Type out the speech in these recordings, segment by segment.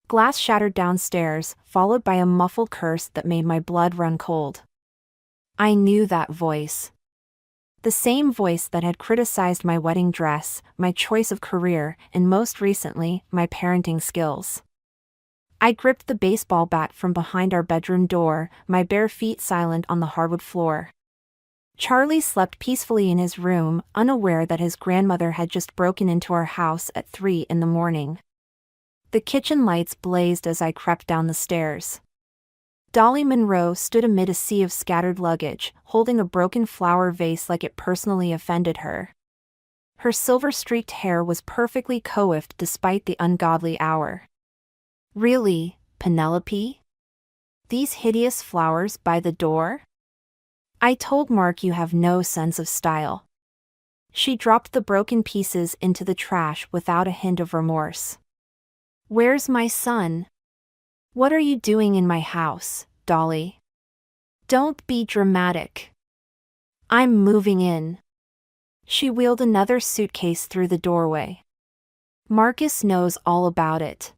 Glass shattered downstairs, followed by a muffled curse that made my blood run cold. I knew that voice. The same voice that had criticized my wedding dress, my choice of career, and most recently, my parenting skills. I gripped the baseball bat from behind our bedroom door, my bare feet silent on the hardwood floor. Charlie slept peacefully in his room, unaware that his grandmother had just broken into our house at 3 in the morning. The kitchen lights blazed as I crept down the stairs. Dolly Monroe stood amid a sea of scattered luggage, holding a broken flower vase like it personally offended her. Her silver-streaked hair was perfectly coiffed despite the ungodly hour. Really, Penelope? These hideous flowers by the door? I told Mark you have no sense of style. She dropped the broken pieces into the trash without a hint of remorse. Where's my son? What are you doing in my house, Dolly? Don't be dramatic. I'm moving in. She wheeled another suitcase through the doorway. Marcus knows all about it.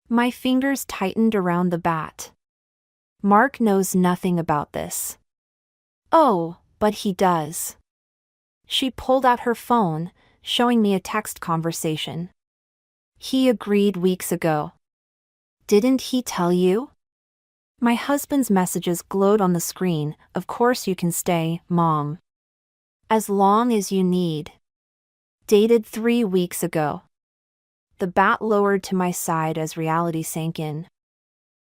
My fingers tightened around the bat. Mark knows nothing about this. Oh, but he does. She pulled out her phone, showing me a text conversation. He agreed weeks ago. Didn't he tell you? My husband's messages glowed on the screen. Of course you can stay, Mom. As long as you need. Dated 3 weeks ago. The bat lowered to my side as reality sank in.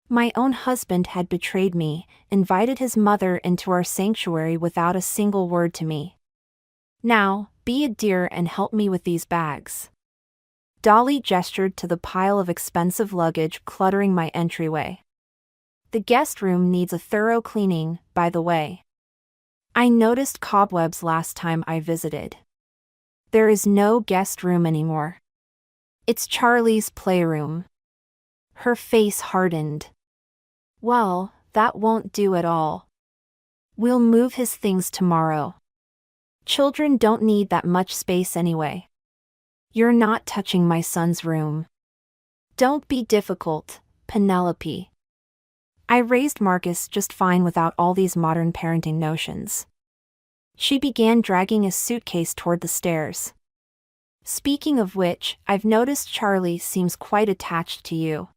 My own husband had betrayed me, invited his mother into our sanctuary without a single word to me. Now, be a dear and help me with these bags. Dolly gestured to the pile of expensive luggage cluttering my entryway. The guest room needs a thorough cleaning, by the way. I noticed cobwebs last time I visited. There is no guest room anymore. It's Charlie's playroom. Her face hardened. Well, that won't do at all. We'll move his things tomorrow. Children don't need that much space anyway. You're not touching my son's room. Don't be difficult, Penelope. I raised Marcus just fine without all these modern parenting notions. She began dragging a suitcase toward the stairs. Speaking of which, I've noticed Charlie seems quite attached to you.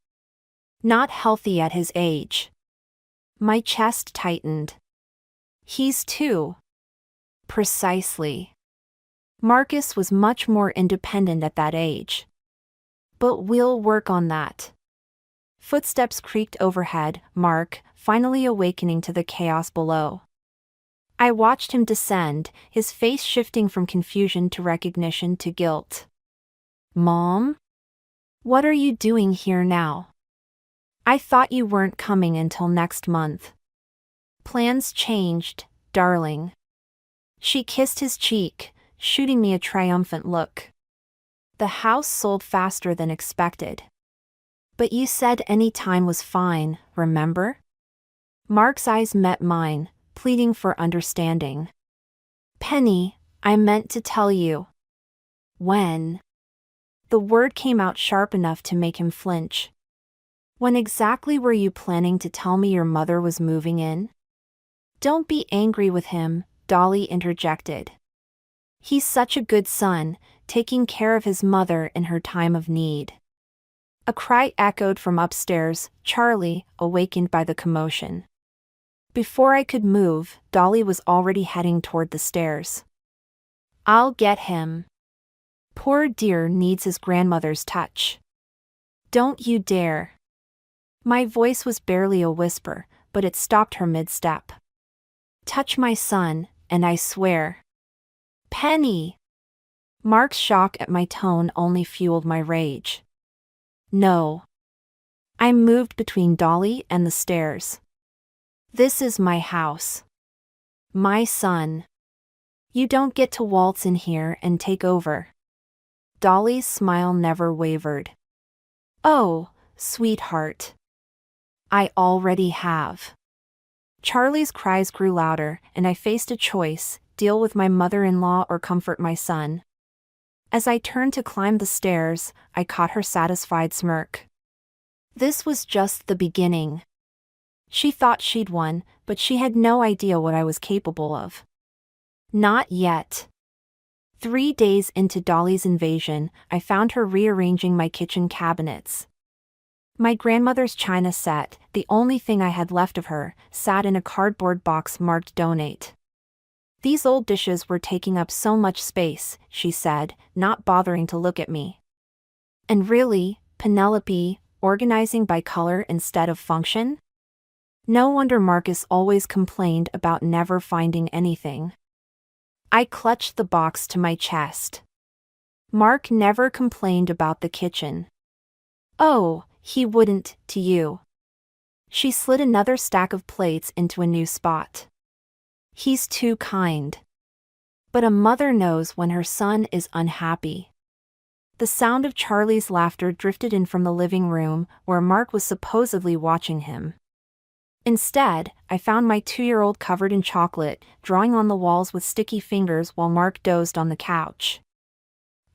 Not healthy at his age. My chest tightened. He's 2. Precisely. Marcus was much more independent at that age. But we'll work on that. Footsteps creaked overhead, Mark, finally awakening to the chaos below. I watched him descend, his face shifting from confusion to recognition to guilt. Mom? What are you doing here now? I thought you weren't coming until next month. Plans changed, darling. She kissed his cheek, shooting me a triumphant look. The house sold faster than expected. But you said any time was fine, remember? Mark's eyes met mine, pleading for understanding. Penny, I meant to tell you. When? The word came out sharp enough to make him flinch. When exactly were you planning to tell me your mother was moving in? Don't be angry with him, Dolly interjected. He's such a good son, taking care of his mother in her time of need. A cry echoed from upstairs, Charlie, awakened by the commotion. Before I could move, Dolly was already heading toward the stairs. I'll get him. Poor dear needs his grandmother's touch. Don't you dare. My voice was barely a whisper, but it stopped her mid-step. Touch my son, and I swear. Penny! Mark's shock at my tone only fueled my rage. No. I moved between Dolly and the stairs. This is my house. My son. You don't get to waltz in here and take over. Dolly's smile never wavered. Oh, sweetheart. I already have. Charlie's cries grew louder, and I faced a choice: deal with my mother-in-law or comfort my son. As I turned to climb the stairs, I caught her satisfied smirk. This was just the beginning. She thought she'd won, but she had no idea what I was capable of. Not yet. 3 days into Dolly's invasion, I found her rearranging my kitchen cabinets. My grandmother's china set, the only thing I had left of her, sat in a cardboard box marked donate. These old dishes were taking up so much space, she said, not bothering to look at me. And really, Penelope, organizing by color instead of function? No wonder Marcus always complained about never finding anything. I clutched the box to my chest. Mark never complained about the kitchen. Oh, he wouldn't, to you. She slid another stack of plates into a new spot. He's too kind. But a mother knows when her son is unhappy. The sound of Charlie's laughter drifted in from the living room, where Mark was supposedly watching him. Instead, I found my 2-year-old covered in chocolate, drawing on the walls with sticky fingers while Mark dozed on the couch.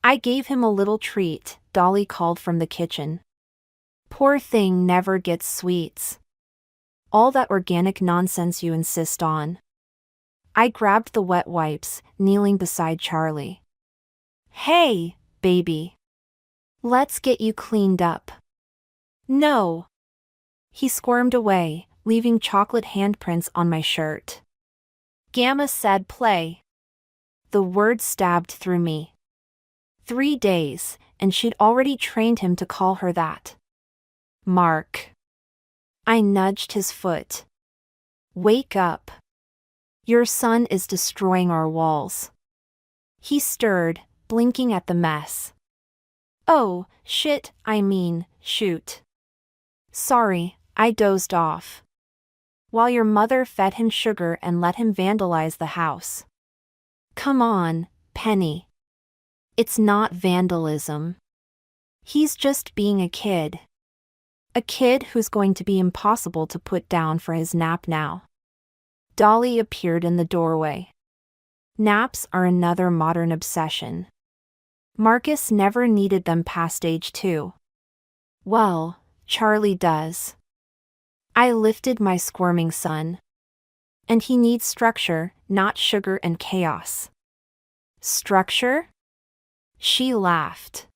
I gave him a little treat, Dolly called from the kitchen. Poor thing never gets sweets. All that organic nonsense you insist on. I grabbed the wet wipes, kneeling beside Charlie. Hey, baby. Let's get you cleaned up. No. He squirmed away, leaving chocolate handprints on my shirt. Gamma said play. The word stabbed through me. 3 days, and she'd already trained him to call her that. Mark. I nudged his foot. Wake up. Your son is destroying our walls. He stirred, blinking at the mess. Oh, shit, shoot. Sorry, I dozed off. While your mother fed him sugar and let him vandalize the house. Come on, Penny. It's not vandalism. He's just being a kid. A kid who's going to be impossible to put down for his nap now. Dolly appeared in the doorway. Naps are another modern obsession. Marcus never needed them past age 2. Well, Charlie does. I lifted my squirming son. And he needs structure, not sugar and chaos. Structure? She laughed.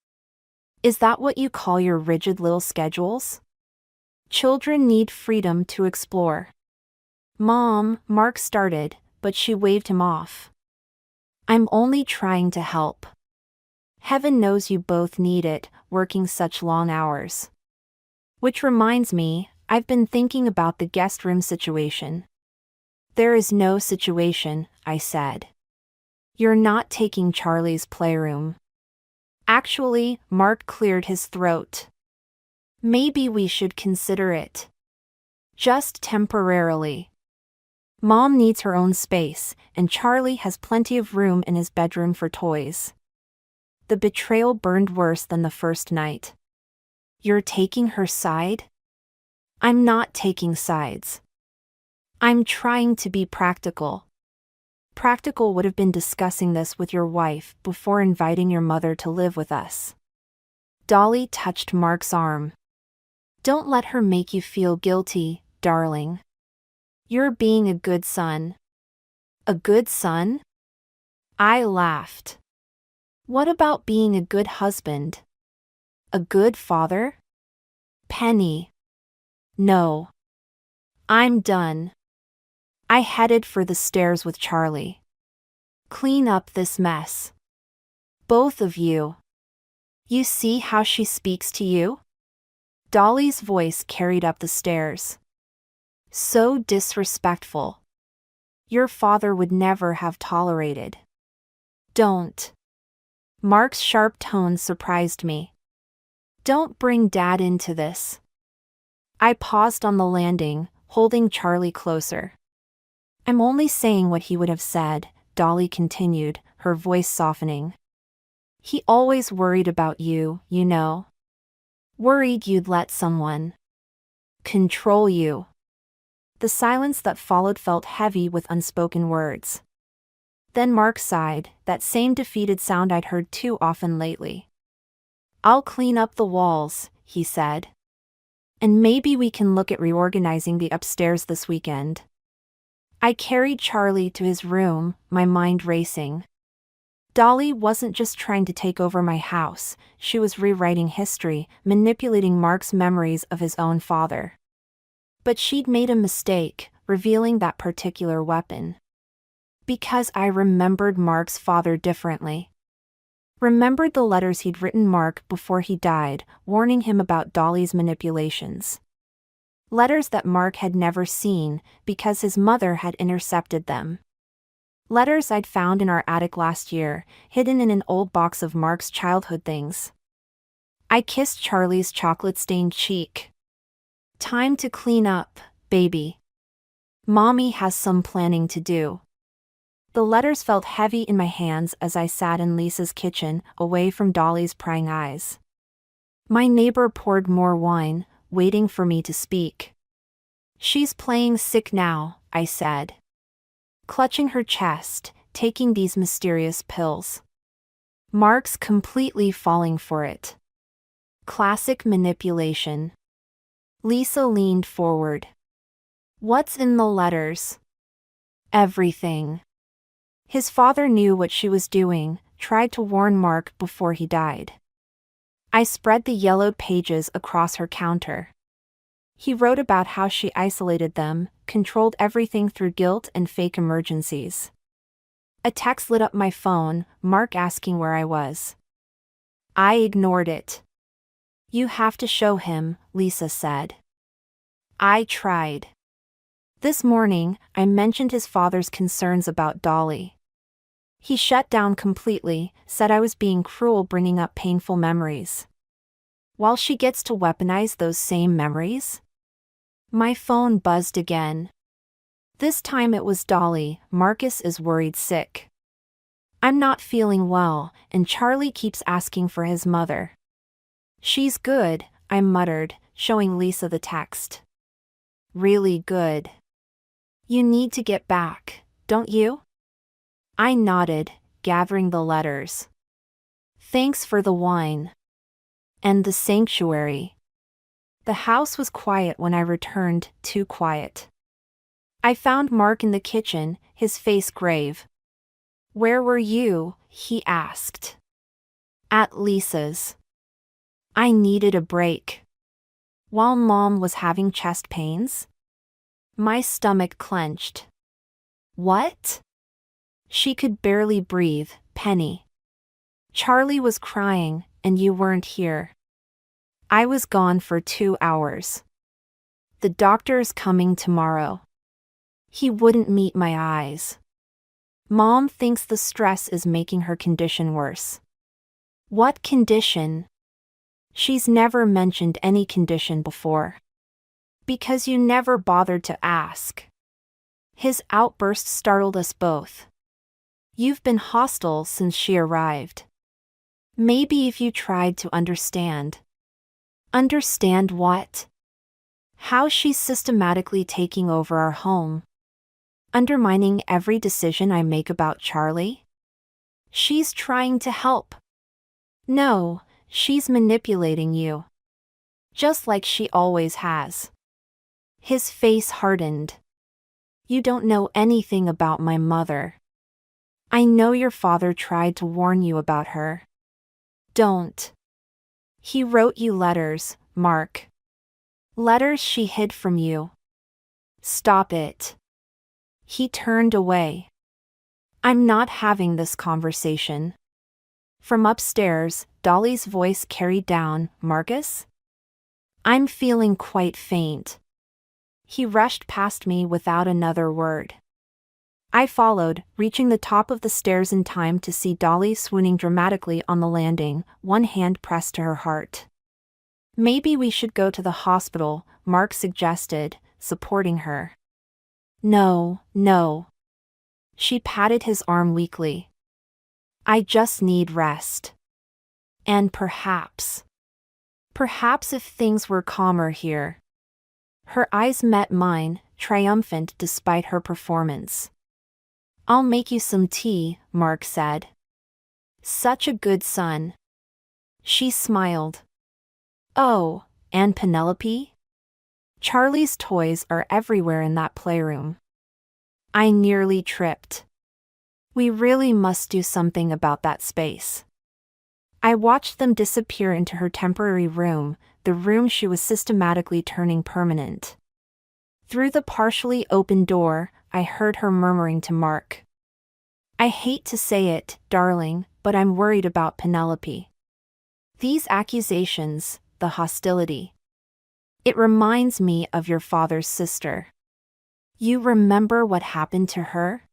Is that what you call your rigid little schedules? Children need freedom to explore. Mom, Mark started, but she waved him off. I'm only trying to help. Heaven knows you both need it, working such long hours. Which reminds me, I've been thinking about the guest room situation. There is no situation, I said. You're not taking Charlie's playroom. Actually, Mark cleared his throat. Maybe we should consider it. Just temporarily. Mom needs her own space, and Charlie has plenty of room in his bedroom for toys. The betrayal burned worse than the first night. You're taking her side? I'm not taking sides. I'm trying to be practical. Practical would have been discussing this with your wife before inviting your mother to live with us. Dolly touched Mark's arm. Don't let her make you feel guilty, darling. You're being a good son. A good son? I laughed. What about being a good husband? A good father? Penny. No. I'm done. I headed for the stairs with Charlie. Clean up this mess. Both of you. You see how she speaks to you? Dolly's voice carried up the stairs. So disrespectful. Your father would never have tolerated. Don't. Mark's sharp tone surprised me. Don't bring Dad into this. I paused on the landing, holding Charlie closer. I'm only saying what he would have said, Dolly continued, her voice softening. He always worried about you, you know. Worried you'd let someone control you. The silence that followed felt heavy with unspoken words. Then Mark sighed, that same defeated sound I'd heard too often lately. I'll clean up the walls, he said. And maybe we can look at reorganizing the upstairs this weekend. I carried Charlie to his room, my mind racing. Dolly wasn't just trying to take over my house, she was rewriting history, manipulating Mark's memories of his own father. But she'd made a mistake, revealing that particular weapon. Because I remembered Mark's father differently. Remembered the letters he'd written Mark before he died, warning him about Dolly's manipulations. Letters that Mark had never seen, because his mother had intercepted them. Letters I'd found in our attic last year, hidden in an old box of Mark's childhood things. I kissed Charlie's chocolate-stained cheek. Time to clean up, baby. Mommy has some planning to do. The letters felt heavy in my hands as I sat in Lisa's kitchen, away from Dolly's prying eyes. My neighbor poured more wine, waiting for me to speak. She's playing sick now, I said. Clutching her chest, taking these mysterious pills. Mark's completely falling for it. Classic manipulation. Lisa leaned forward. What's in the letters? Everything. His father knew what she was doing, tried to warn Mark before he died. I spread the yellowed pages across her counter. He wrote about how she isolated them, controlled everything through guilt and fake emergencies. A text lit up my phone, Mark asking where I was. I ignored it. You have to show him, Lisa said. I tried. This morning, I mentioned his father's concerns about Dolly. He shut down completely, said I was being cruel bringing up painful memories. While she gets to weaponize those same memories? My phone buzzed again. This time it was Dolly. Marcus is worried sick. I'm not feeling well, and Charlie keeps asking for his mother. She's good, I muttered, showing Lisa the text. Really good. You need to get back, don't you? I nodded, gathering the letters. Thanks for the wine. And the sanctuary. The house was quiet when I returned, too quiet. I found Mark in the kitchen, his face grave. Where were you? He asked. At Lisa's. I needed a break. While Mom was having chest pains? My stomach clenched. What? She could barely breathe, Penny. Charlie was crying, and you weren't here. I was gone for 2 hours. The doctor's coming tomorrow. He wouldn't meet my eyes. Mom thinks the stress is making her condition worse. What condition? She's never mentioned any condition before. Because you never bothered to ask. His outburst startled us both. You've been hostile since she arrived. Maybe if you tried to understand. Understand what? How she's systematically taking over our home. Undermining every decision I make about Charlie? She's trying to help. No, she's manipulating you. Just like she always has. His face hardened. You don't know anything about my mother. I know your father tried to warn you about her. Don't. He wrote you letters, Mark. Letters she hid from you. Stop it. He turned away. I'm not having this conversation. From upstairs, Dolly's voice carried down, Marcus? I'm feeling quite faint. He rushed past me without another word. I followed, reaching the top of the stairs in time to see Dolly swooning dramatically on the landing, one hand pressed to her heart. Maybe we should go to the hospital, Mark suggested, supporting her. No, no. She patted his arm weakly. I just need rest. And perhaps if things were calmer here. Her eyes met mine, triumphant despite her performance. I'll make you some tea, Mark said. Such a good son. She smiled. Oh, and Penelope? Charlie's toys are everywhere in that playroom. I nearly tripped. We really must do something about that space. I watched them disappear into her temporary room, the room she was systematically turning permanent. Through the partially open door, I heard her murmuring to Mark. I hate to say it, darling, but I'm worried about Penelope. These accusations, the hostility. It reminds me of your father's sister. You remember what happened to her?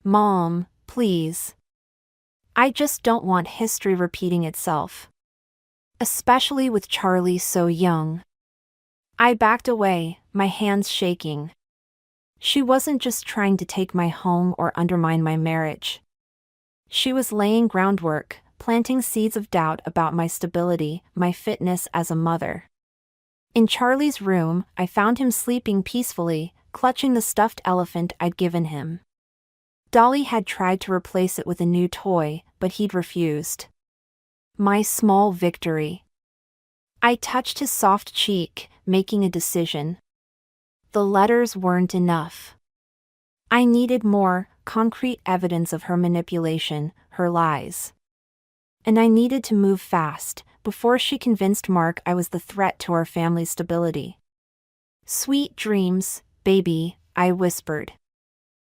Mom, please. I just don't want history repeating itself. Especially with Charlie so young. I backed away, my hands shaking. She wasn't just trying to take my home or undermine my marriage. She was laying groundwork, planting seeds of doubt about my stability, my fitness as a mother. In Charlie's room, I found him sleeping peacefully, clutching the stuffed elephant I'd given him. Dolly had tried to replace it with a new toy, but he'd refused. My small victory. I touched his soft cheek, making a decision. The letters weren't enough. I needed more, concrete evidence of her manipulation, her lies. And I needed to move fast, before she convinced Mark I was the threat to our family's stability. Sweet dreams, baby, I whispered.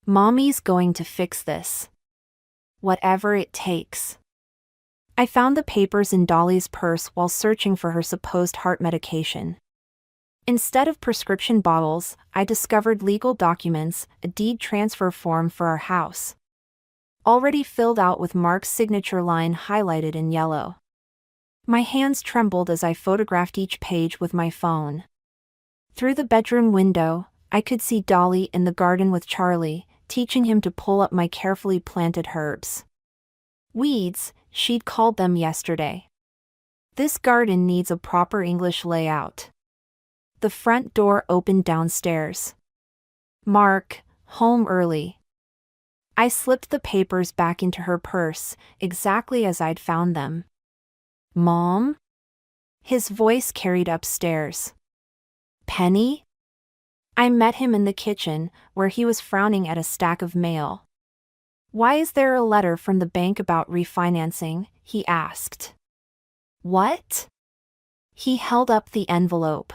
Mommy's going to fix this. Whatever it takes. I found the papers in Dolly's purse while searching for her supposed heart medication. Instead of prescription bottles, I discovered legal documents, a deed transfer form for our house. Already filled out with Mark's signature line highlighted in yellow. My hands trembled as I photographed each page with my phone. Through the bedroom window, I could see Dolly in the garden with Charlie, teaching him to pull up my carefully planted herbs. Weeds, she'd called them yesterday. This garden needs a proper English layout. The front door opened downstairs. Mark, home early. I slipped the papers back into her purse, exactly as I'd found them. Mom? His voice carried upstairs. Penny? I met him in the kitchen, where he was frowning at a stack of mail. Why is there a letter from the bank about refinancing? He asked. What? He held up the envelope.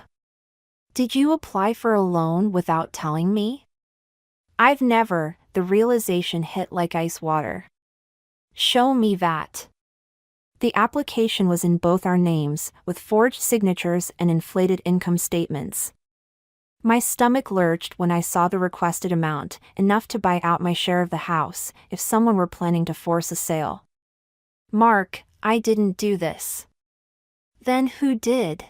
Did you apply for a loan without telling me? I've never, the realization hit like ice water. Show me that. The application was in both our names, with forged signatures and inflated income statements. My stomach lurched when I saw the requested amount, enough to buy out my share of the house, if someone were planning to force a sale. Mark, I didn't do this. Then who did?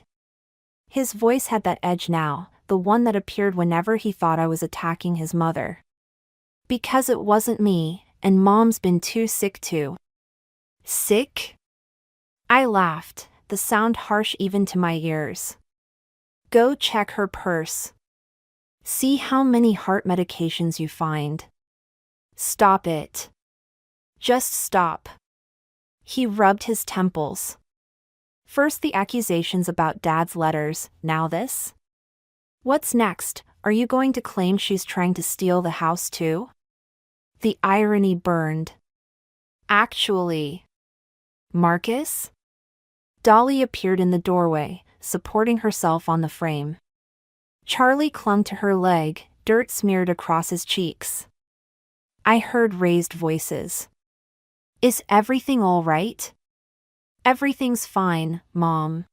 His voice had that edge now, the one that appeared whenever he thought I was attacking his mother. Because it wasn't me, and Mom's been too sick to. Sick? I laughed, the sound harsh even to my ears. Go check her purse. See how many heart medications you find. Stop it. Just stop. He rubbed his temples. First the accusations about Dad's letters, now this? What's next? Are you going to claim she's trying to steal the house too? The irony burned. Actually. Marcus? Dolly appeared in the doorway, supporting herself on the frame. Charlie clung to her leg, dirt smeared across his cheeks. I heard raised voices. Is everything all right? Everything's fine, Mom.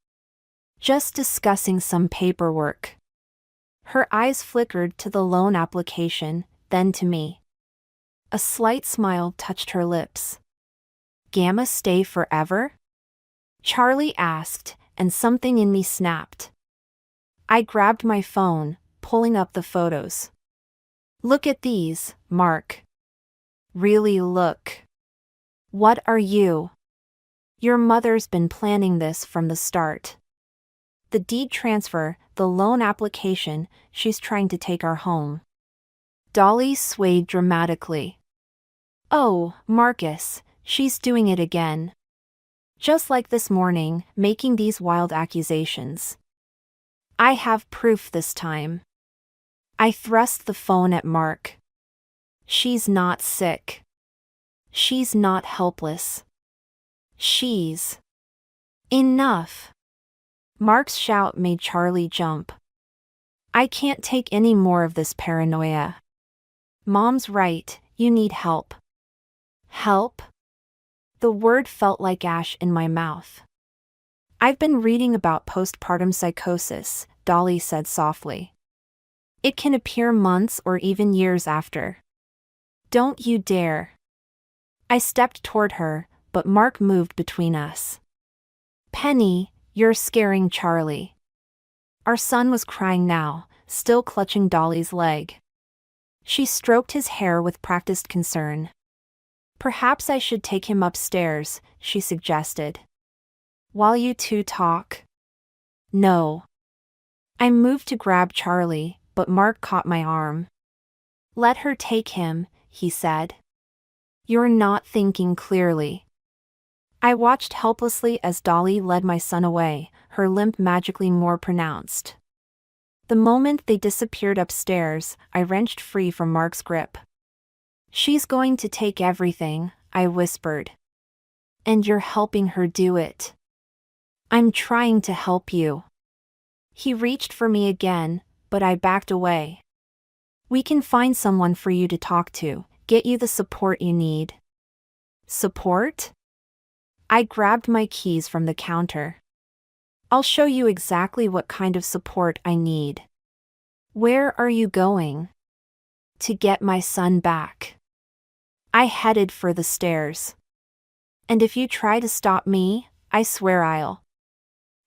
Just discussing some paperwork. Her eyes flickered to the loan application, then to me. A slight smile touched her lips. Gamma stay forever? Charlie asked, and something in me snapped. I grabbed my phone, pulling up the photos. Look at these, Mark. Really look. What are you? Your mother's been planning this from the start. The deed transfer, the loan application, she's trying to take our home. Dolly swayed dramatically. Oh, Marcus, she's doing it again. Just like this morning, making these wild accusations. I have proof this time. I thrust the phone at Mark. She's not sick. She's not helpless. She's... Enough. Mark's shout made Charlie jump. I can't take any more of this paranoia. Mom's right, you need help. Help? The word felt like ash in my mouth. I've been reading about postpartum psychosis, Dolly said softly. It can appear months or even years after. Don't you dare. I stepped toward her, but Mark moved between us. Penny, you're scaring Charlie. Our son was crying now, still clutching Dolly's leg. She stroked his hair with practiced concern. Perhaps I should take him upstairs, she suggested. While you two talk? No. I moved to grab Charlie, but Mark caught my arm. Let her take him, he said. You're not thinking clearly. I watched helplessly as Dolly led my son away, her limp magically more pronounced. The moment they disappeared upstairs, I wrenched free from Mark's grip. She's going to take everything, I whispered. And you're helping her do it. I'm trying to help you. He reached for me again, but I backed away. We can find someone for you to talk to, get you the support you need. Support? I grabbed my keys from the counter. I'll show you exactly what kind of support I need. Where are you going? To get my son back. I headed for the stairs. And if you try to stop me, I swear I'll.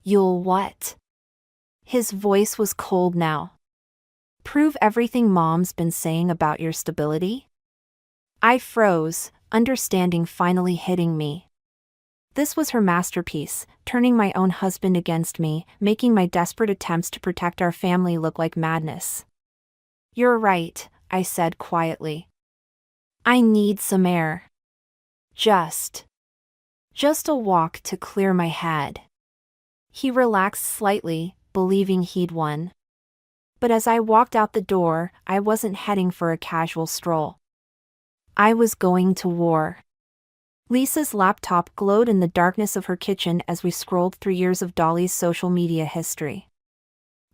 You'll what? His voice was cold now. Prove everything Mom's been saying about your stability? I froze, understanding finally hitting me. This was her masterpiece, turning my own husband against me, making my desperate attempts to protect our family look like madness. You're right, I said quietly. I need some air. Just a walk to clear my head. He relaxed slightly, believing he'd won. But as I walked out the door, I wasn't heading for a casual stroll. I was going to war. Lisa's laptop glowed in the darkness of her kitchen as we scrolled through years of Dolly's social media history.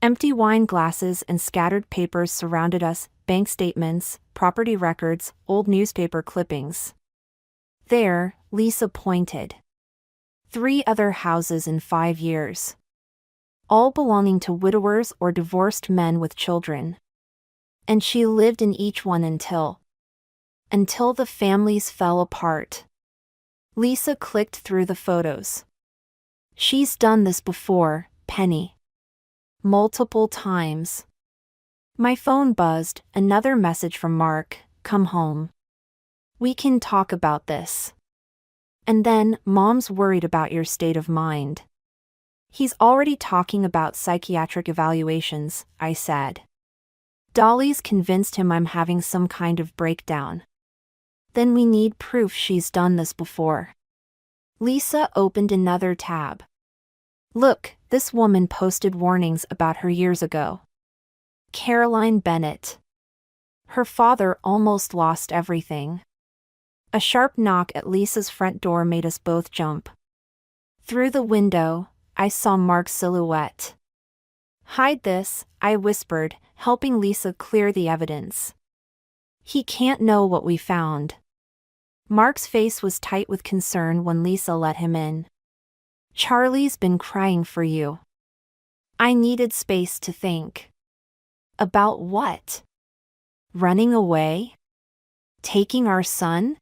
Empty wine glasses and scattered papers surrounded us, bank statements, property records, old newspaper clippings. There, Lisa pointed. 3 other houses in 5 years. All belonging to widowers or divorced men with children. And she lived in each one until the families fell apart. Lisa clicked through the photos. She's done this before, Penny. Multiple times. My phone buzzed, another message from Mark, come home. We can talk about this. And then, Mom's worried about your state of mind. He's already talking about psychiatric evaluations, I said. Dolly's convinced him I'm having some kind of breakdown. Then we need proof she's done this before. Lisa opened another tab. Look, this woman posted warnings about her years ago. Caroline Bennett. Her father almost lost everything. A sharp knock at Lisa's front door made us both jump. Through the window, I saw Mark's silhouette. Hide this, I whispered, helping Lisa clear the evidence. He can't know what we found. Mark's face was tight with concern when Lisa let him in. Charlie's been crying for you. I needed space to think. About what? Running away? Taking our son?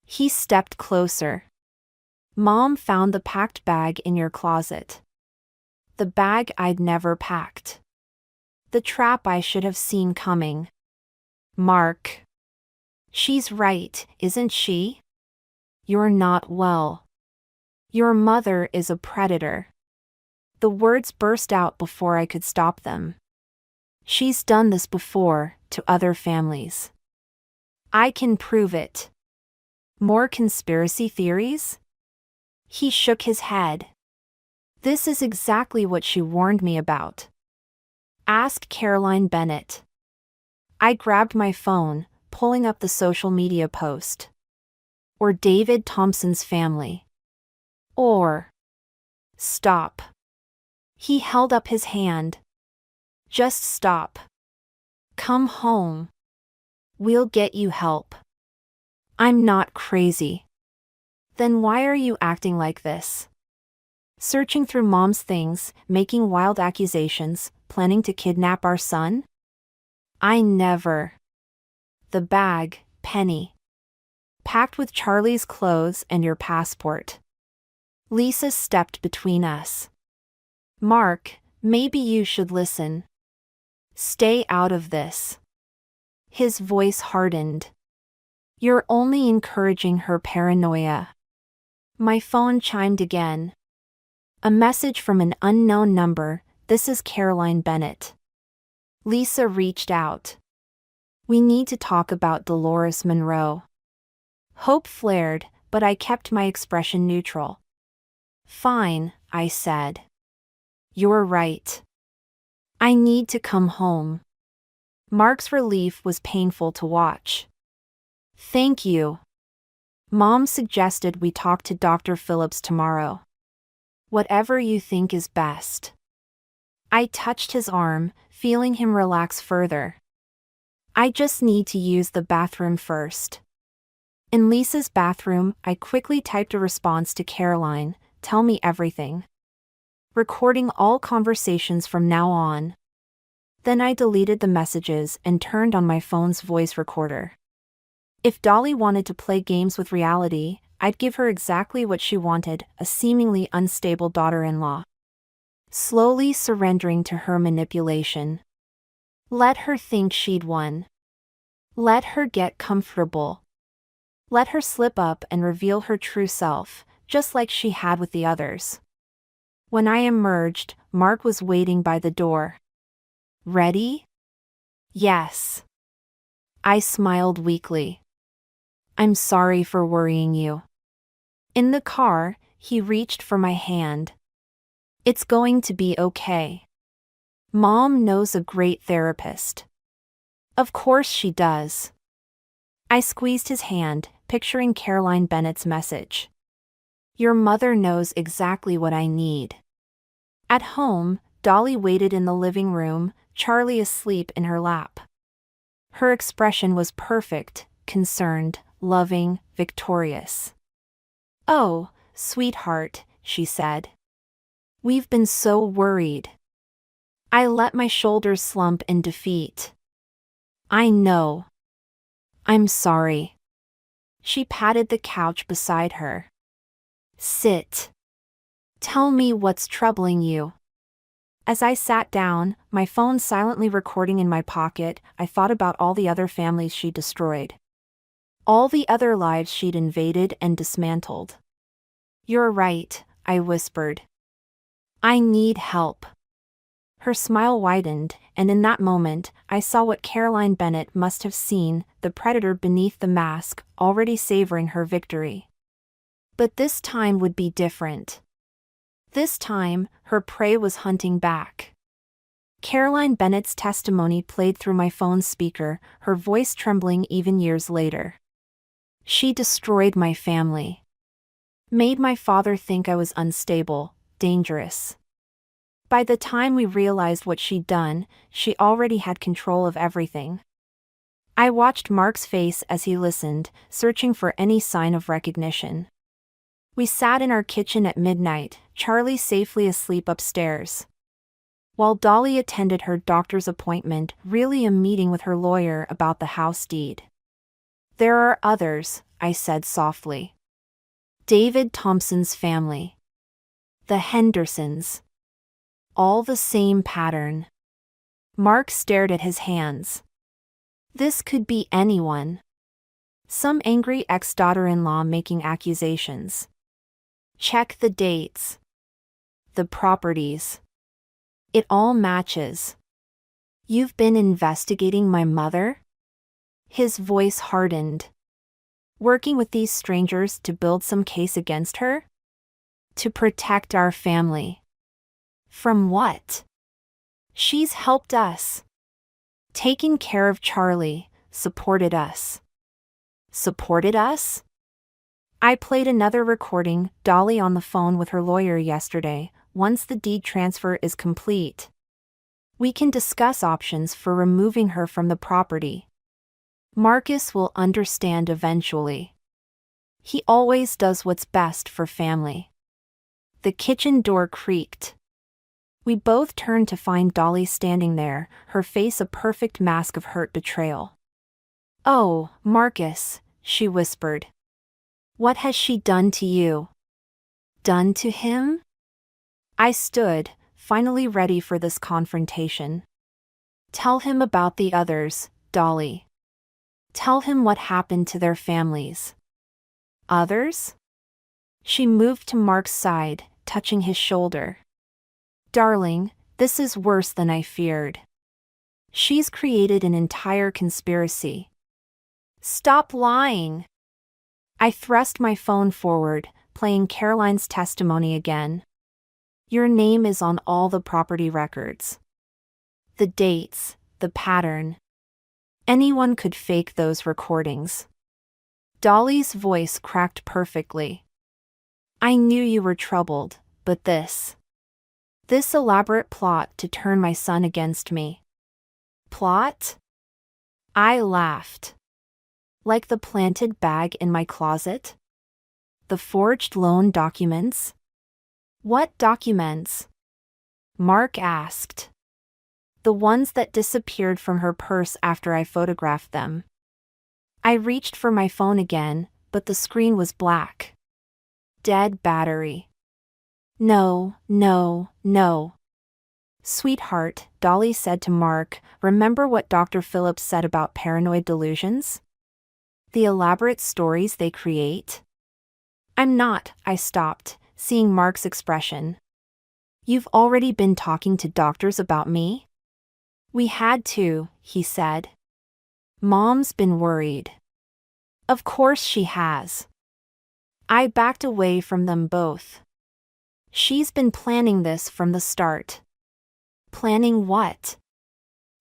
He stepped closer. Mom found the packed bag in your closet. The bag I'd never packed. The trap I should have seen coming. Mark. She's right, isn't she? You're not well. Your mother is a predator. The words burst out before I could stop them. She's done this before, to other families. I can prove it. More conspiracy theories? He shook his head. This is exactly what she warned me about. asked Caroline Bennett. I grabbed my phone, pulling up the social media post. Or David Thompson's family. Or. Stop. He held up his hand. Just stop. Come home. We'll get you help. I'm not crazy. Then why are you acting like this? Searching through Mom's things, making wild accusations, planning to kidnap our son? I never. The bag, Penny. Packed with Charlie's clothes and your passport. Lisa stepped between us. Mark, maybe you should listen. Stay out of this. His voice hardened. You're only encouraging her paranoia. My phone chimed again. A message from an unknown number. This is Caroline Bennett. Lisa reached out. We need to talk about Dolores Monroe. Hope flared, but I kept my expression neutral. Fine, I said. You're right. I need to come home. Mark's relief was painful to watch. Thank you. Mom suggested we talk to Dr. Phillips tomorrow. Whatever you think is best. I touched his arm, feeling him relax further. I just need to use the bathroom first. In Lisa's bathroom, I quickly typed a response to Caroline, tell me everything. Recording all conversations from now on. Then I deleted the messages and turned on my phone's voice recorder. If Dolly wanted to play games with reality, I'd give her exactly what she wanted, a seemingly unstable daughter-in-law. Slowly surrendering to her manipulation. Let her think she'd won. Let her get comfortable. Let her slip up and reveal her true self, just like she had with the others. When I emerged, Mark was waiting by the door. Ready? Yes. I smiled weakly. I'm sorry for worrying you. In the car, he reached for my hand. It's going to be okay. Mom knows a great therapist. Of course she does. I squeezed his hand, picturing Caroline Bennett's message. Your mother knows exactly what I need. At home, Dolly waited in the living room, Charlie asleep in her lap. Her expression was perfect, concerned, loving, victorious. Oh, sweetheart, she said. We've been so worried. I let my shoulders slump in defeat. I know. I'm sorry. She patted the couch beside her. Sit. Tell me what's troubling you. As I sat down, my phone silently recording in my pocket, I thought about all the other families she destroyed. All the other lives she'd invaded and dismantled. You're right, I whispered. I need help. Her smile widened, and in that moment, I saw what Caroline Bennett must have seen, the predator beneath the mask, already savoring her victory. But this time would be different. This time, her prey was hunting back. Caroline Bennett's testimony played through my phone's speaker, her voice trembling even years later. She destroyed my family. Made my father think I was unstable, dangerous. By the time we realized what she'd done, she already had control of everything. I watched Mark's face as he listened, searching for any sign of recognition. We sat in our kitchen at midnight, Charlie safely asleep upstairs. While Dolly attended her doctor's appointment, really a meeting with her lawyer about the house deed. There are others, I said softly. David Thompson's family. The Hendersons. All the same pattern. Mark stared at his hands. This could be anyone. Some angry ex-daughter-in-law making accusations. Check the dates. The properties. It all matches. You've been investigating my mother? His voice hardened. Working with these strangers to build some case against her? To protect our family. From what? She's helped us. Taken care of Charlie, supported us. Supported us? I played another recording, Dolly on the phone with her lawyer yesterday. Once the deed transfer is complete, we can discuss options for removing her from the property. Marcus will understand eventually. He always does what's best for family. The kitchen door creaked. We both turned to find Dolly standing there, her face a perfect mask of hurt betrayal. "Oh, Marcus," she whispered. "What has she done to you?" "Done to him?" I stood, finally ready for this confrontation. "Tell him about the others, Dolly. Tell him what happened to their families." "Others?" She moved to Mark's side, touching his shoulder. "Darling, this is worse than I feared. She's created an entire conspiracy." "Stop lying." I thrust my phone forward, playing Caroline's testimony again. "Your name is on all the property records. The dates, the pattern. Anyone could fake those recordings." Dolly's voice cracked perfectly. "I knew you were troubled, but this elaborate plot to turn my son against me." "Plot?" I laughed. "Like the planted bag in my closet? The forged loan documents?" "What documents?" Mark asked. "The ones that disappeared from her purse after I photographed them." I reached for my phone again, but the screen was black. Dead battery. "No, no, no." "Sweetheart," Dolly said to Mark, "remember what Dr. Phillips said about paranoid delusions? The elaborate stories they create?" "I'm not," I stopped, seeing Mark's expression. "You've already been talking to doctors about me?" "We had to," he said. "Mom's been worried." "Of course she has." I backed away from them both. "She's been planning this from the start." "Planning what?"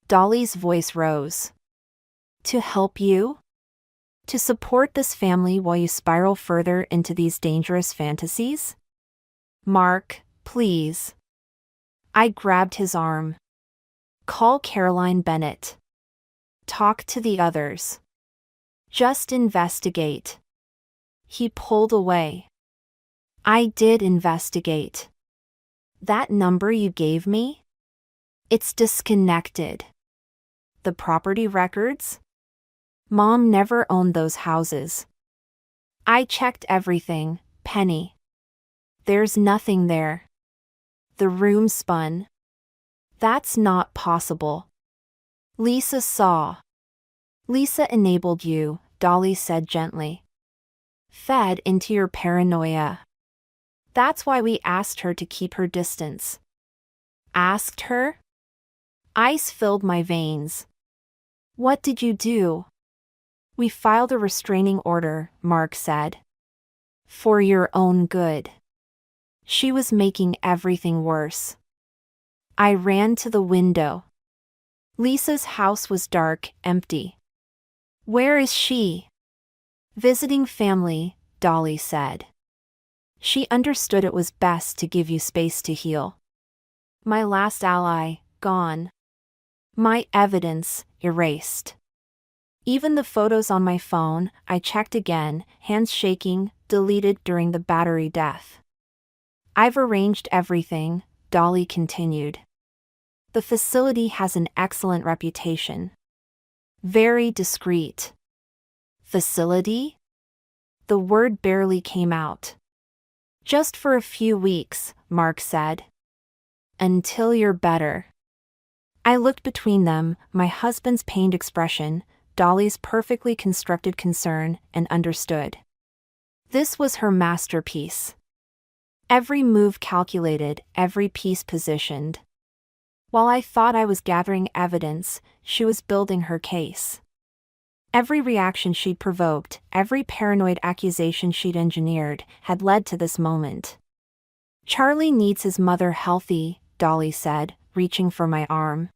Dolly's voice rose. "To help you? To support this family while you spiral further into these dangerous fantasies?" "Mark, please." I grabbed his arm. "Call Caroline Bennett. Talk to the others. Just investigate." He pulled away. "I did investigate. That number you gave me? It's disconnected." "The property records?" "Mom never owned those houses." "I checked everything, Penny. There's nothing there." "The room spun." "That's not possible." "Lisa saw." "Lisa enabled you," Dolly said gently. "Fed into your paranoia. That's why we asked her to keep her distance." "Asked her?" Ice filled my veins. "What did you do?" "We filed a restraining order," Mark said. "For your own good." She was making everything worse. I ran to the window. Lisa's house was dark, empty. "Where is she?" "Visiting family," Dolly said. "She understood it was best to give you space to heal." My last ally, gone. My evidence, erased. Even the photos on my phone, I checked again, hands shaking, deleted during the battery death. "I've arranged everything," Dolly continued. "The facility has an excellent reputation. Very discreet." "Facility?" The word barely came out. "Just for a few weeks," Mark said. "Until you're better." I looked between them, my husband's pained expression, Dolly's perfectly constructed concern, and understood. This was her masterpiece. Every move calculated, every piece positioned. While I thought I was gathering evidence, she was building her case. Every reaction she'd provoked, every paranoid accusation she'd engineered, had led to this moment. "Charlie needs his mother healthy," Dolly said, reaching for my arm.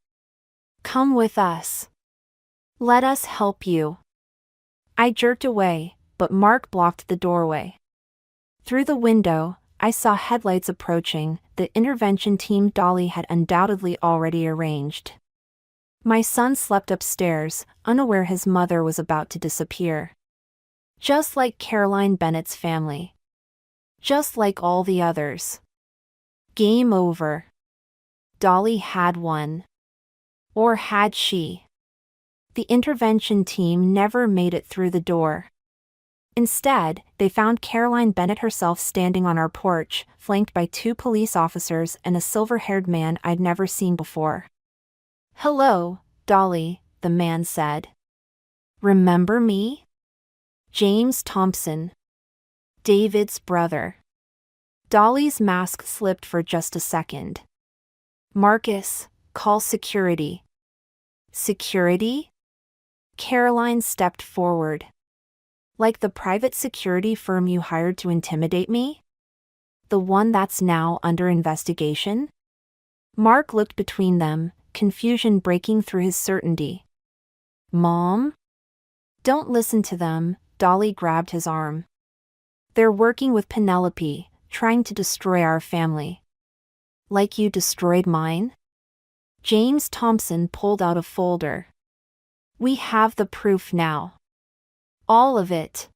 "Come with us. Let us help you." I jerked away, but Mark blocked the doorway. Through the window, I saw headlights approaching, the intervention team Dolly had undoubtedly already arranged. My son slept upstairs, unaware his mother was about to disappear. Just like Caroline Bennett's family. Just like all the others. Game over. Dolly had won. Or had she? The intervention team never made it through the door. Instead, they found Caroline Bennett herself standing on our porch, flanked by 2 police officers and a silver-haired man I'd never seen before. "Hello, Dolly," the man said. "Remember me? James Thompson. David's brother." Dolly's mask slipped for just a second. "Marcus, call security." "Security?" Caroline stepped forward. "Like the private security firm you hired to intimidate me? The one that's now under investigation?" Mark looked between them, confusion breaking through his certainty. "Mom?" "Don't listen to them," Dolly grabbed his arm. "They're working with Penelope, trying to destroy our family." "Like you destroyed mine?" James Thompson pulled out a folder. "We have the proof now. All of it.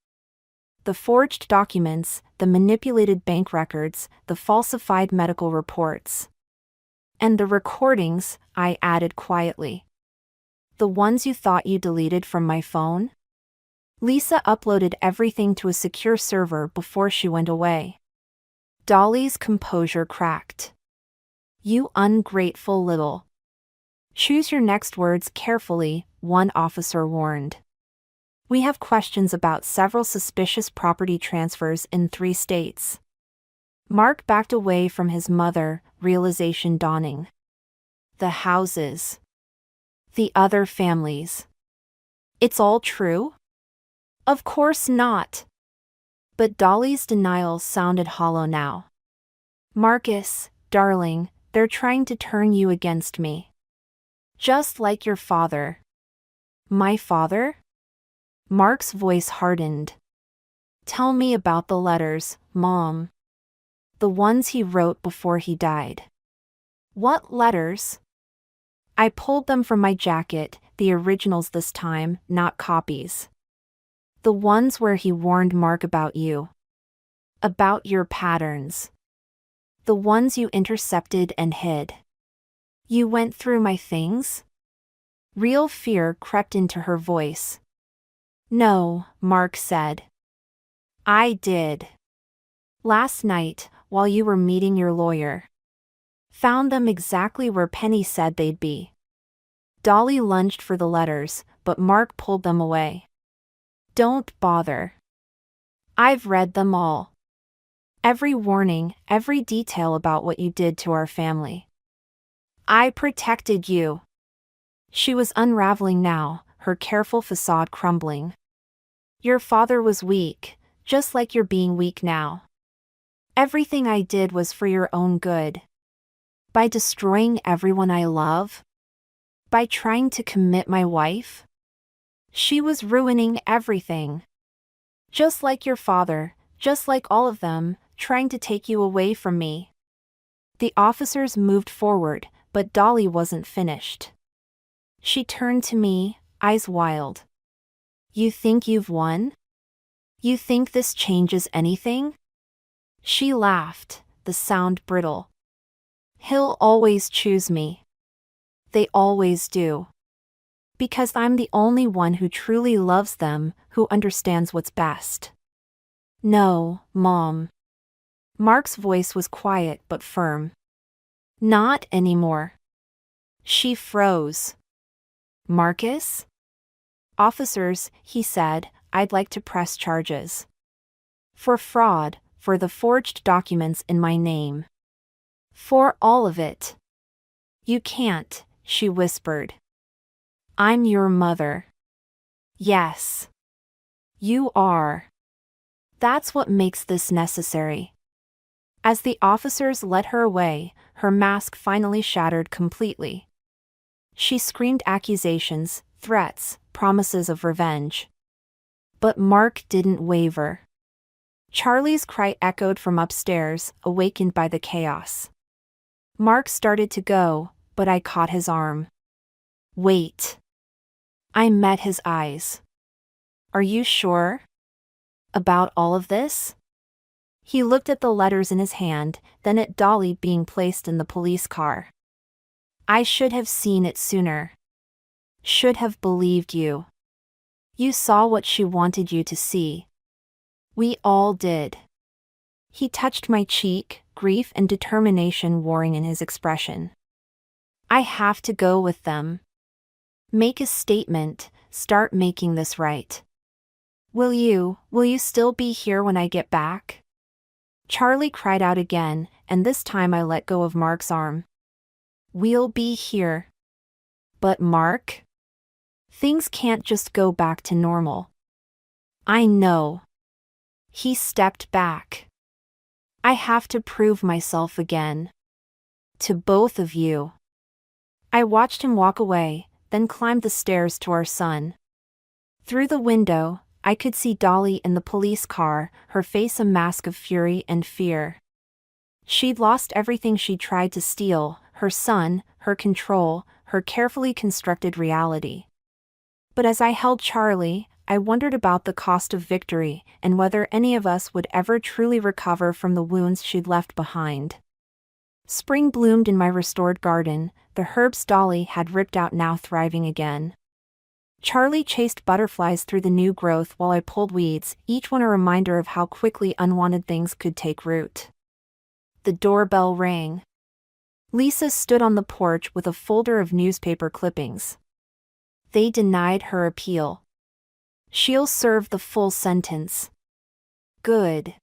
The forged documents, the manipulated bank records, the falsified medical reports. And the recordings," I added quietly. "The ones you thought you deleted from my phone?" Lisa uploaded everything to a secure server before she went away. Dolly's composure cracked. "You ungrateful little." "Choose your next words carefully," one officer warned. "We have questions about several suspicious property transfers in 3 states. Mark backed away from his mother, realization dawning. "The houses. The other families. It's all true?" "Of course not." But Dolly's denial sounded hollow now. "Marcus, darling, they're trying to turn you against me. Just like your father." "My father?" Mark's voice hardened. "Tell me about the letters, Mom. The ones he wrote before he died." "What letters?" I pulled them from my jacket, the originals this time, not copies. "The ones where he warned Mark about you. About your patterns. The ones you intercepted and hid." "You went through my things?" Real fear crept into her voice. "No," Mark said. "I did. Last night, while you were meeting your lawyer. Found them exactly where Penny said they'd be." Dolly lunged for the letters, but Mark pulled them away. "Don't bother. I've read them all. Every warning, every detail about what you did to our family. I protected you." She was unraveling now, her careful facade crumbling. "Your father was weak, just like you're being weak now. Everything I did was for your own good. By destroying everyone I love? By trying to commit my wife? She was ruining everything. Just like your father, just like all of them, trying to take you away from me." The officers moved forward, but Dolly wasn't finished. She turned to me, eyes wild. "You think you've won? You think this changes anything?" She laughed, the sound brittle. "He'll always choose me. They always do. Because I'm the only one who truly loves them, who understands what's best." "No, Mom." Mark's voice was quiet but firm. "Not anymore." She froze. "Marcus?" "Officers," he said, "I'd like to press charges. For fraud, for the forged documents in my name. For all of it." "You can't," she whispered. "I'm your mother." "Yes. You are. That's what makes this necessary." As the officers led her away, her mask finally shattered completely. She screamed accusations, threats, promises of revenge. But Mark didn't waver. Charlie's cry echoed from upstairs, awakened by the chaos. Mark started to go, but I caught his arm. Wait. I met his eyes. Are you sure? About all of this? He looked at the letters in his hand, then at Dolly being placed in the police car. I should have seen it sooner. Should have believed you. You saw what she wanted you to see. We all did. He touched my cheek, grief and determination warring in his expression. I have to go with them. Make a statement, start making this right. Will you still be here when I get back? Charlie cried out again, and this time I let go of Mark's arm. We'll be here. But Mark? Things can't just go back to normal. I know. He stepped back. I have to prove myself again. To both of you. I watched him walk away, then climbed the stairs to our son. Through the window, I could see Dolly in the police car, her face a mask of fury and fear. She'd lost everything she tried to steal, her son, her control, her carefully constructed reality. But as I held Charlie, I wondered about the cost of victory and whether any of us would ever truly recover from the wounds she'd left behind. Spring bloomed in my restored garden, the herbs Dolly had ripped out now thriving again. Charlie chased butterflies through the new growth while I pulled weeds, each one a reminder of how quickly unwanted things could take root. The doorbell rang. Lisa stood on the porch with a folder of newspaper clippings. They denied her appeal. She'll serve the full sentence. Good.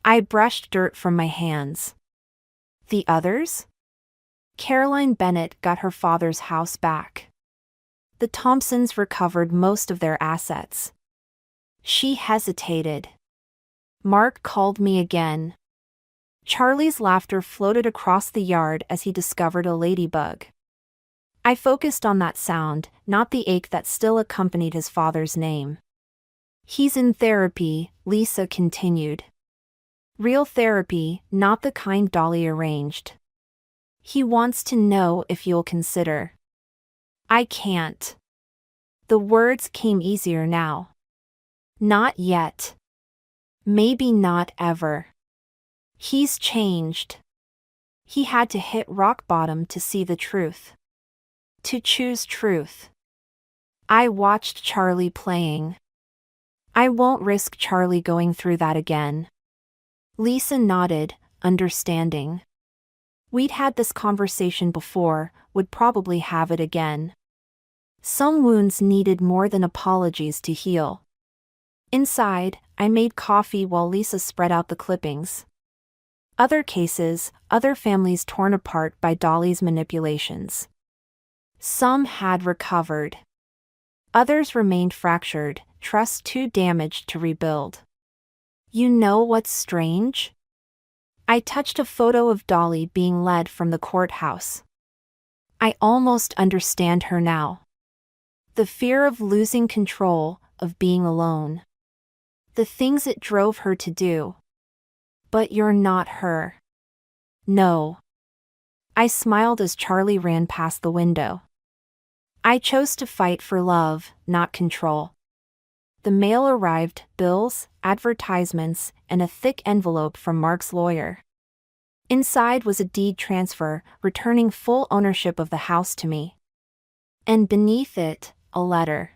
I brushed dirt from my hands. The others? Caroline Bennett got her father's house back. The Thompsons recovered most of their assets. She hesitated. Mark called me again. Charlie's laughter floated across the yard as he discovered a ladybug. I focused on that sound, not the ache that still accompanied his father's name. He's in therapy, Lisa continued. Real therapy, not the kind Dolly arranged. He wants to know if you'll consider. I can't. The words came easier now. Not yet. Maybe not ever. He's changed. He had to hit rock bottom to see the truth. To choose truth. I watched Charlie playing. I won't risk Charlie going through that again. Lisa nodded, understanding. We'd had this conversation before, would probably have it again. Some wounds needed more than apologies to heal. Inside, I made coffee while Lisa spread out the clippings. Other cases, other families torn apart by Dolly's manipulations. Some had recovered. Others remained fractured, trust too damaged to rebuild. You know what's strange? I touched a photo of Dolly being led from the courthouse. I almost understand her now. The fear of losing control, of being alone. The things it drove her to do. But you're not her. No. I smiled as Charlie ran past the window. I chose to fight for love, not control. The mail arrived, bills, advertisements, and a thick envelope from Mark's lawyer. Inside was a deed transfer, returning full ownership of the house to me. And beneath it, a letter.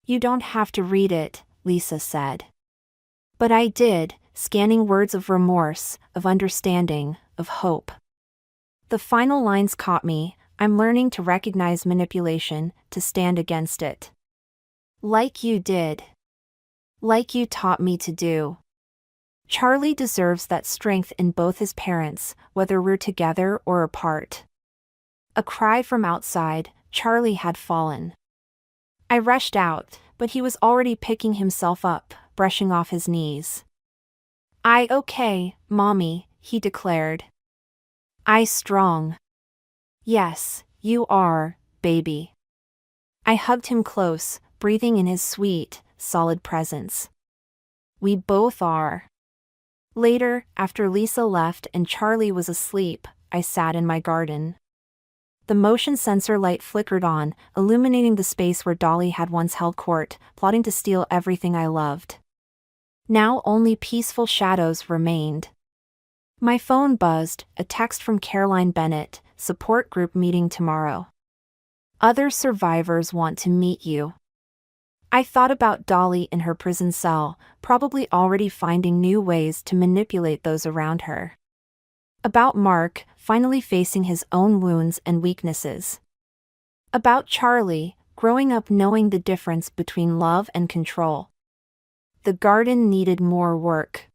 You don't have to read it, Lisa said. But I did, scanning words of remorse, of understanding, of hope. The final lines caught me. I'm learning to recognize manipulation, to stand against it. Like you did. Like you taught me to do. Charlie deserves that strength in both his parents, whether we're together or apart. A cry from outside, Charlie had fallen. I rushed out, but he was already picking himself up, brushing off his knees. Okay, mommy, he declared. I strong. Yes, you are, baby. I hugged him close, breathing in his sweet, solid presence. We both are. Later, after Lisa left and Charlie was asleep, I sat in my garden. The motion sensor light flickered on, illuminating the space where Dolly had once held court, plotting to steal everything I loved. Now only peaceful shadows remained. My phone buzzed, a text from Caroline Bennett, support group meeting tomorrow. Other survivors want to meet you. I thought about Dolly in her prison cell, probably already finding new ways to manipulate those around her. About Mark, finally facing his own wounds and weaknesses. About Charlie, growing up knowing the difference between love and control. The garden needed more work.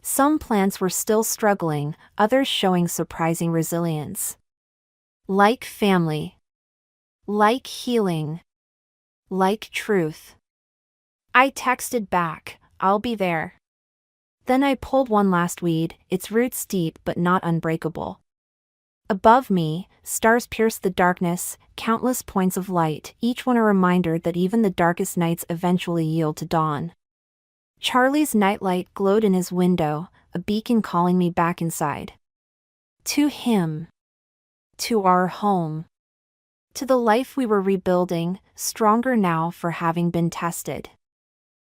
Some plants were still struggling, others showing surprising resilience. Like family. Like healing. Like truth. I texted back, I'll be there. Then I pulled one last weed, its roots deep but not unbreakable. Above me, stars pierced the darkness, countless points of light, each one a reminder that even the darkest nights eventually yield to dawn. Charlie's nightlight glowed in his window, a beacon calling me back inside. To him. To our home. To the life we were rebuilding, stronger now for having been tested.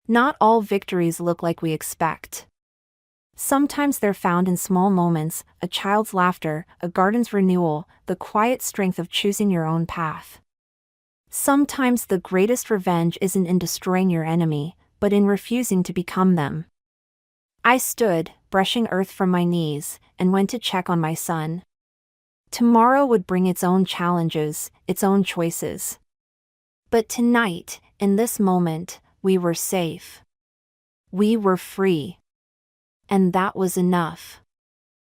Not all victories look like we expect. Sometimes they're found in small moments, a child's laughter, a garden's renewal, the quiet strength of choosing your own path. Sometimes the greatest revenge isn't in destroying your enemy, but in refusing to become them. I stood, brushing earth from my knees, and went to check on my son. Tomorrow would bring its own challenges, its own choices. But tonight, in this moment, we were safe. We were free. And that was enough.